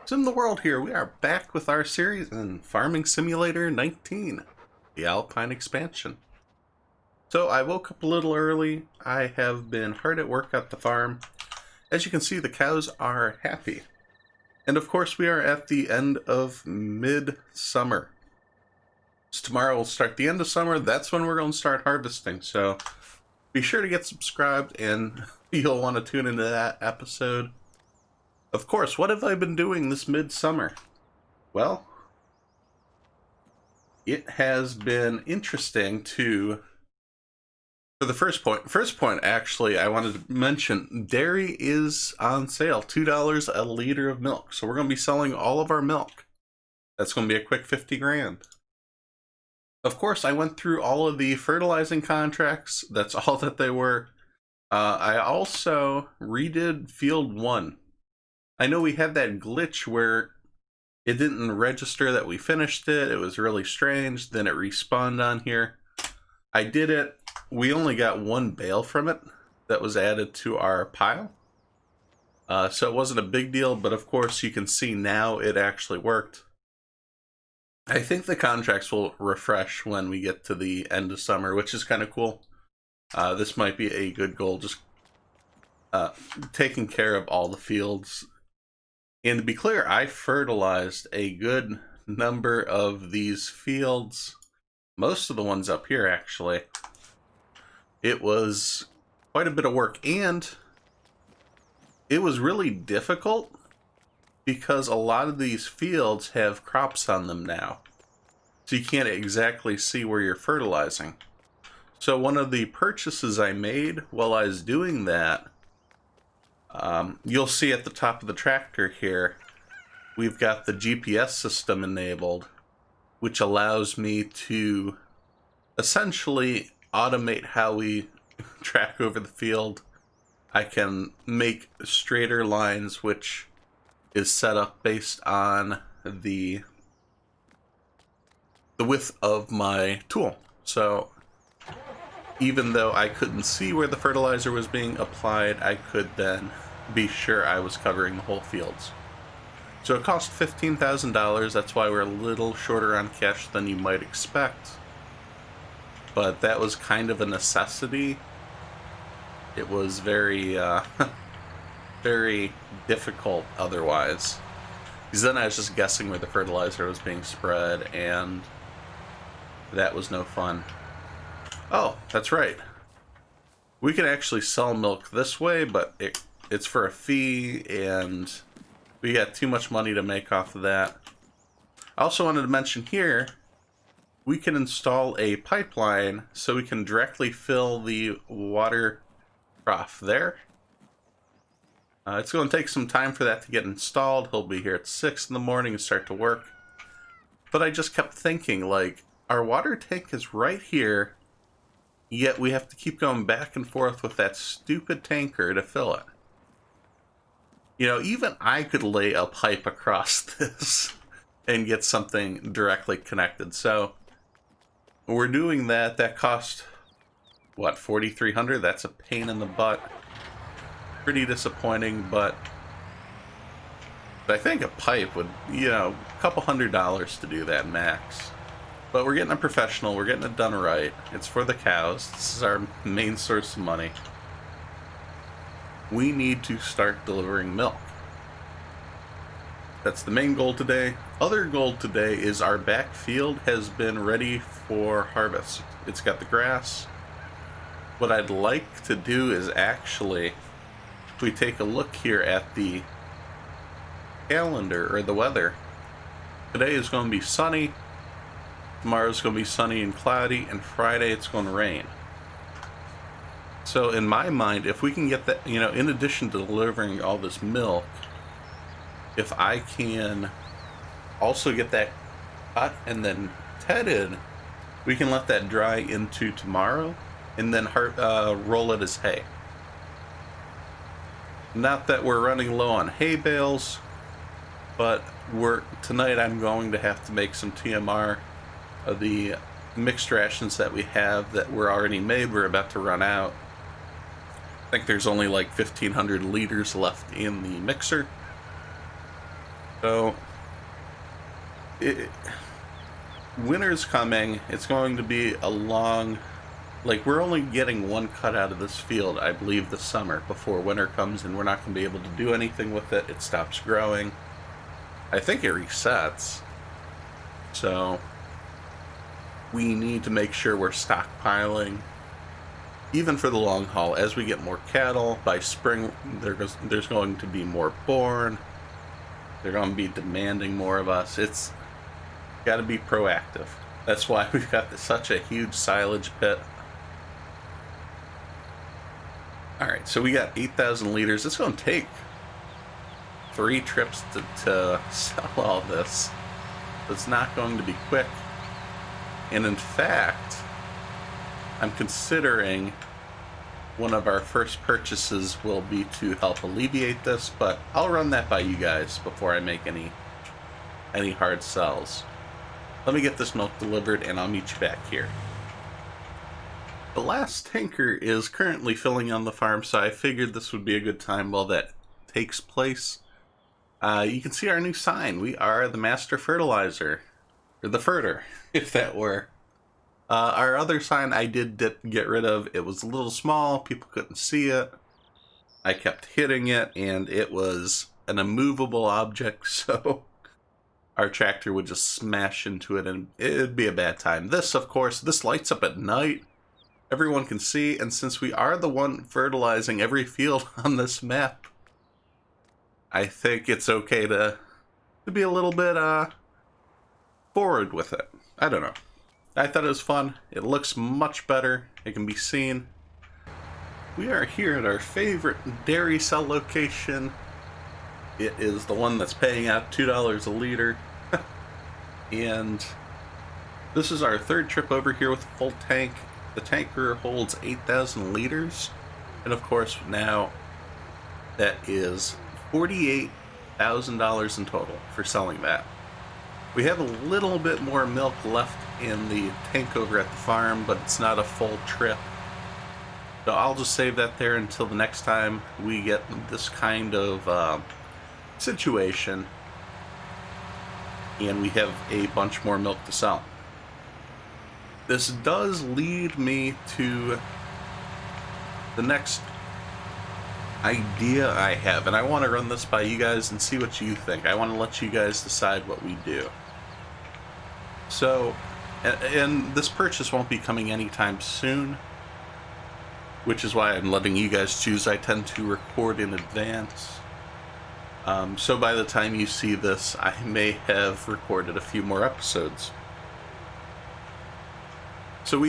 SimTheWorld here. We are back with our series in Farming Simulator 19, the Alpine expansion. So I woke up a little early. I have been hard at work at the farm. As you can see, the cows are happy. And of course, we are at the end of midsummer. So tomorrow will start the end of summer. That's when we're going to start harvesting. So be sure to get subscribed and you'll want to tune into that episode. Of course, what have I been doing this midsummer? Well, it has been interesting to... For the first point, actually, I wanted to mention dairy is on sale, $2 a liter of milk. So we're going to be selling all of our milk. That's going to be a quick 50 grand. Of course, I went through all of the fertilizing contracts. That's all that they were. I also redid Field 1. I know we had that glitch where it didn't register that we finished it. It was really strange. Then it respawned on here. I did it. We only got one bale from it that was added to our pile. So it wasn't a big deal, but of course you can see now it actually worked. I think the contracts will refresh when we get to the end of summer, which is kind of cool. This might be a good goal, just taking care of all the fields. And to be clear, I fertilized a good number of these fields. Most of the ones up here, actually. It was quite a bit of work, and it was really difficult because a lot of these fields have crops on them now. So you can't exactly see where you're fertilizing. So one of the purchases I made while I was doing that, you'll see at the top of the tractor here, we've got the GPS system enabled, which allows me to essentially automate how we track over the field. I can make straighter lines, which is set up based on the width of my tool. So even though I couldn't see where the fertilizer was being applied, I could then be sure I was covering the whole fields. So it cost $15,000. That's why we're a little shorter on cash than you might expect. But that was kind of a necessity. It was very, very difficult otherwise. Because then I was just guessing where the fertilizer was being spread, and that was no fun. Oh, that's right. We can actually sell milk this way, but it's for a fee, and we got too much money to make off of that. I also wanted to mention here, we can install a pipeline so we can directly fill the water trough there. It's going to take some time for that to get installed. He'll be here at 6 in the morning and start to work. But I just kept thinking, like, our water tank is right here, yet we have to keep going back and forth with that stupid tanker to fill it. You know, even I could lay a pipe across this and get something directly connected. So we're doing that. That cost, what, $4,300? That's a pain in the butt. Pretty disappointing, but I think a pipe would, you know, a couple $100 to do that max. But we're getting a professional. We're getting it done right. It's for the cows. This is our main source of money. We need to start delivering milk. That's the main goal today. Other goal today is our back field has been ready for harvest. It's got the grass. What I'd like to do is actually, if we take a look here at the calendar or the weather, today is going to be sunny, tomorrow's going to be sunny and cloudy, and Friday it's going to rain. So in my mind, if we can get that, you know, in addition to delivering all this milk, if I can also get that cut and then tedded, we can let that dry into tomorrow and then roll it as hay. Not that we're running low on hay bales, but tonight I'm going to have to make some TMR of the mixed rations that we have that were already made. We're about to run out. I think there's only like 1,500 liters left in the mixer. So, it, winter's coming. It's going to be a long... Like, we're only getting one cut out of this field, I believe, this summer before winter comes, and we're not going to be able to do anything with it. It stops growing. I think it resets. So, we need to make sure we're stockpiling, even for the long haul. As we get more cattle, by spring, there's going to be more born. They're going to be demanding more of us. It's got to be proactive. That's why we've got such a huge silage pit. Alright, so we got 8,000 liters. It's going to take 3 trips to sell all this. It's not going to be quick. And in fact, I'm considering one of our first purchases will be to help alleviate this, but I'll run that by you guys before I make any hard sells. Let me get this milk delivered and I'll meet you back here. The last tanker is currently filling on the farm, so I figured this would be a good time while that takes place. You can see our new sign. We are the Master Fertilizer. Or the Ferter, if that were. Our other sign I did get rid of. It was a little small. People couldn't see it. I kept hitting it, and it was an immovable object, so our tractor would just smash into it, and it'd be a bad time. This, of course, this lights up at night. Everyone can see, and since we are the one fertilizing every field on this map, I think it's okay to be a little bit forward with it. I don't know. I thought it was fun. It looks much better. It can be seen. We are here at our favorite dairy cell location. It is the one that's paying out $2 a liter. And this is our third trip over here with a full tank. The tanker holds 8,000 liters, and of course now that is $48,000 in total for selling that. We have a little bit more milk left in the tank over at the farm, but it's not a full trip. So I'll just save that there until the next time we get this kind of situation and we have a bunch more milk to sell. This does lead me to the next idea I have, and I want to run this by you guys and see what you think. I want to let you guys decide what we do. So, and this purchase won't be coming anytime soon, which is why I'm letting you guys choose. I tend to record in advance. So by the time you see this, I may have recorded a few more episodes. So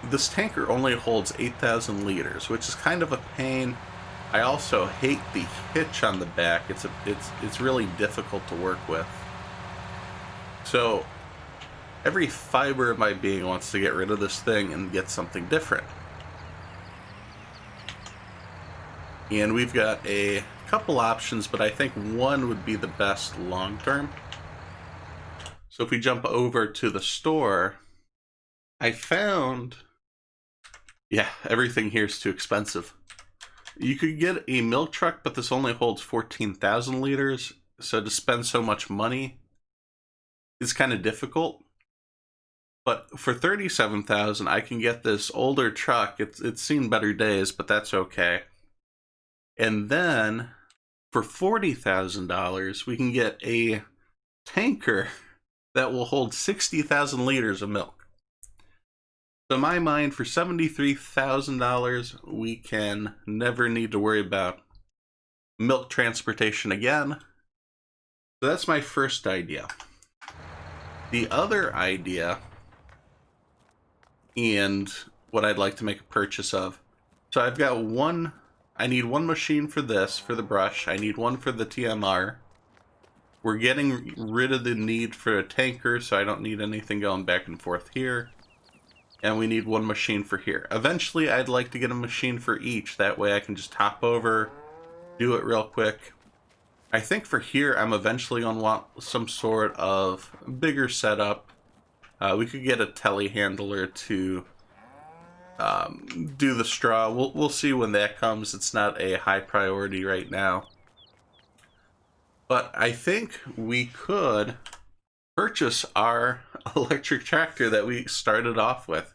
this tanker only holds 8,000 liters, which is kind of a pain. I also hate the hitch on the back. It's really difficult to work with. So every fiber of my being wants to get rid of this thing and get something different. And we've got a couple options, but I think one would be the best long term. So if we jump over to the store, I found, yeah, everything here is too expensive. You could get a milk truck, but this only holds 14,000 liters, so to spend so much money is kind of difficult. But for 37,000, I can get this older truck. It's seen better days, but that's okay. And then for $40,000, we can get a tanker that will hold 60,000 liters of milk. So in my mind, for $73,000, we can never need to worry about milk transportation again. So that's my first idea. The other idea, and what I'd like to make a purchase of, so I've got I need one machine for this, for the brush. I need one for the TMR. We're getting rid of the need for a tanker, so I don't need anything going back and forth here. And we need one machine for here. Eventually, I'd like to get a machine for each. That way I can just hop over, do it real quick. I think for here, I'm eventually going to want some sort of bigger setup. We could get a telehandler to do the straw. We'll see when that comes. It's not a high priority right now. But I think we could purchase our electric tractor that we started off with.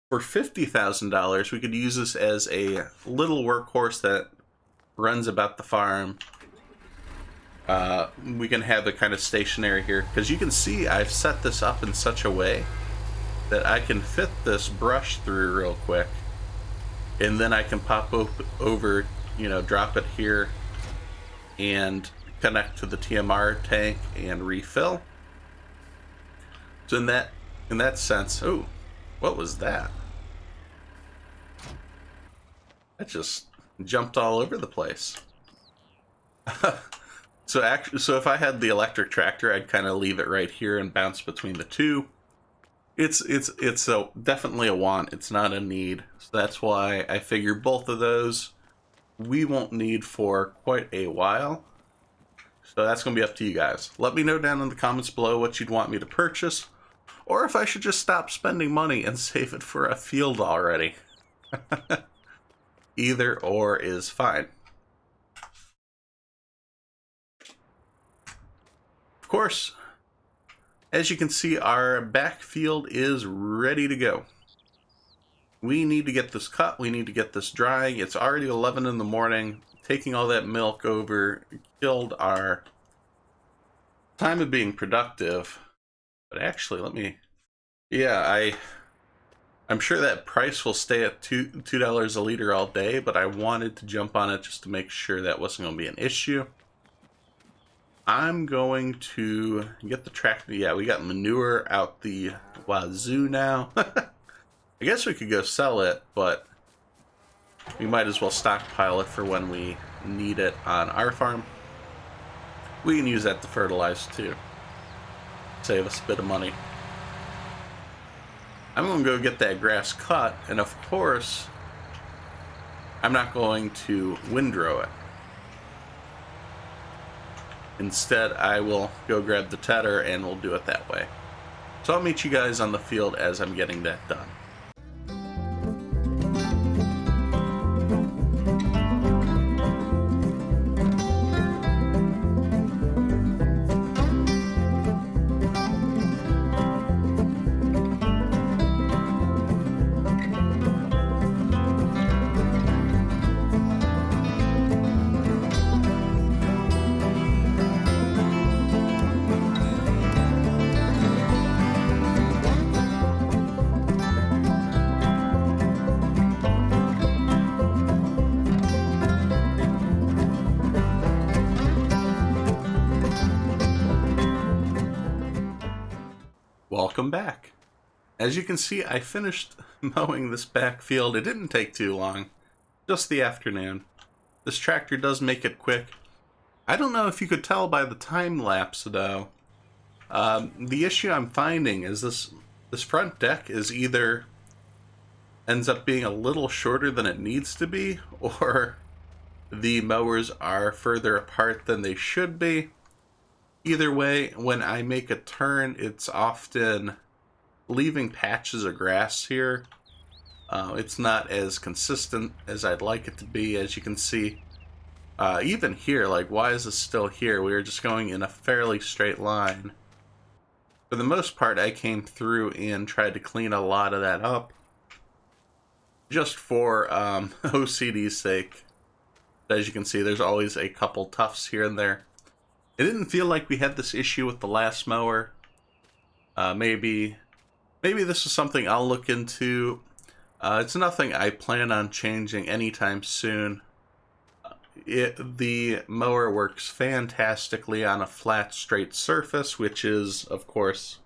For $50,000, we could use this as a little workhorse that runs about the farm. We can have it kind of stationary here, because you can see I've set this up in such a way that I can fit this brush through real quick, and then I can pop over, drop it here and connect to the TMR tank and refill. So in that sense, oh, what was that? That just jumped all over the place. So if I had the electric tractor, I'd kind of leave it right here and bounce between the two. It's definitely a want. It's not a need. So that's why I figure both of those we won't need for quite a while. So that's going to be up to you guys. Let me know down in the comments below what you'd want me to purchase, or if I should just stop spending money and save it for a field already. Either or is fine. Of course, as you can see, our backfield is ready to go. We need to get this cut. We need to get this drying. It's already 11 in the morning. Taking all that milk over killed our time of being productive. But actually, I'm sure that price will stay at $2 a liter all day, but I wanted to jump on it just to make sure that wasn't going to be an issue. I'm going to get the tractor. Yeah, we got manure out the wazoo now. I guess we could go sell it, but we might as well stockpile it for when we need it on our farm. We can use that to fertilize too. Save us a bit of money. I'm going to go get that grass cut, and of course, I'm not going to windrow it. Instead, I will go grab the tedder and we'll do it that way. So I'll meet you guys on the field as I'm getting that done. Welcome back. As you can see, I finished mowing this backfield. It didn't take too long, just the afternoon. This tractor does make it quick. I don't know if you could tell by the time lapse though. The issue I'm finding is this front deck is either ends up being a little shorter than it needs to be, or the mowers are further apart than they should be. Either way, when I make a turn, it's often leaving patches of grass here. It's not as consistent as I'd like it to be, as you can see. Even here, like, why is this still here? We were just going in a fairly straight line. For the most part, I came through and tried to clean a lot of that up, just for OCD's sake. As you can see, there's always a couple tufts here and there. It didn't feel like we had this issue with the last mower. Maybe this is something I'll look into. It's nothing I plan on changing anytime soon. The mower works fantastically on a flat, straight surface, which is, of course,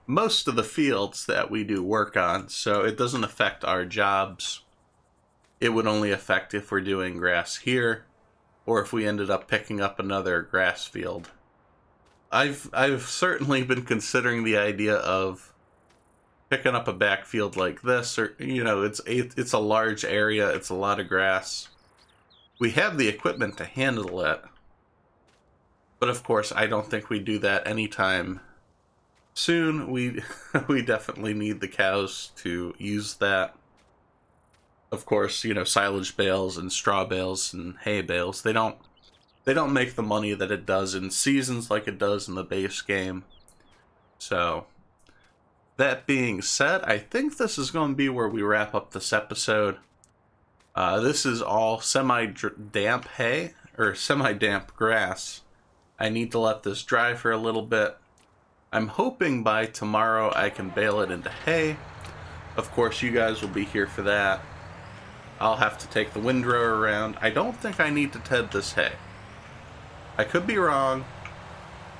most of the fields that we do work on, so it doesn't affect our jobs. It would only affect if we're doing grass here, or if we ended up picking up another grass field. I've certainly been considering the idea of picking up a backfield like this, or it's a large area, it's a lot of grass. We have the equipment to handle it, but of course I don't think we do that anytime soon. We definitely need the cows to use that. Of course, silage bales and straw bales and hay bales, they don't they don't make the money that it does in seasons like it does in the base game. So, that being said, I think this is going to be where we wrap up this episode. This is all semi-damp hay, or semi-damp grass. I need to let this dry for a little bit. I'm hoping by tomorrow I can bale it into hay. Of course, you guys will be here for that. I'll have to take the windrower around. I don't think I need to ted this hay. I could be wrong,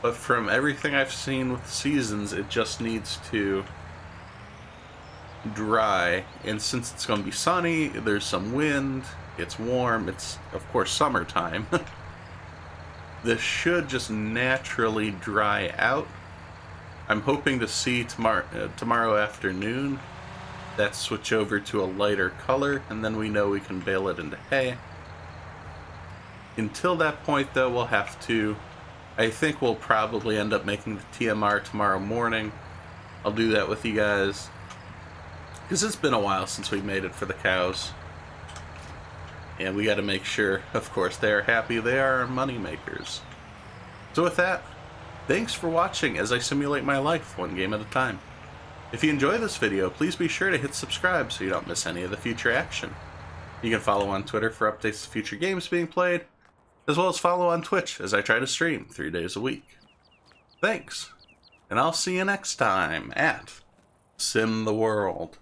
but from everything I've seen with seasons, it just needs to dry. And since it's going to be sunny, there's some wind, it's warm, it's, of course, summertime. This should just naturally dry out. I'm hoping to see tomorrow afternoon that switch over to a lighter color, and then we know we can bale it into hay. Until that point, though, we'll have to... I think we'll probably end up making the TMR tomorrow morning. I'll do that with you guys, because it's been a while since we made it for the cows. And we got to make sure, of course, they are happy. They are our money makers. So with that, thanks for watching as I simulate my life one game at a time. If you enjoy this video, please be sure to hit subscribe so you don't miss any of the future action. You can follow on Twitter for updates to future games being played, as well as follow on Twitch as I try to stream 3 days a week. Thanks, and I'll see you next time at SimTheWorld.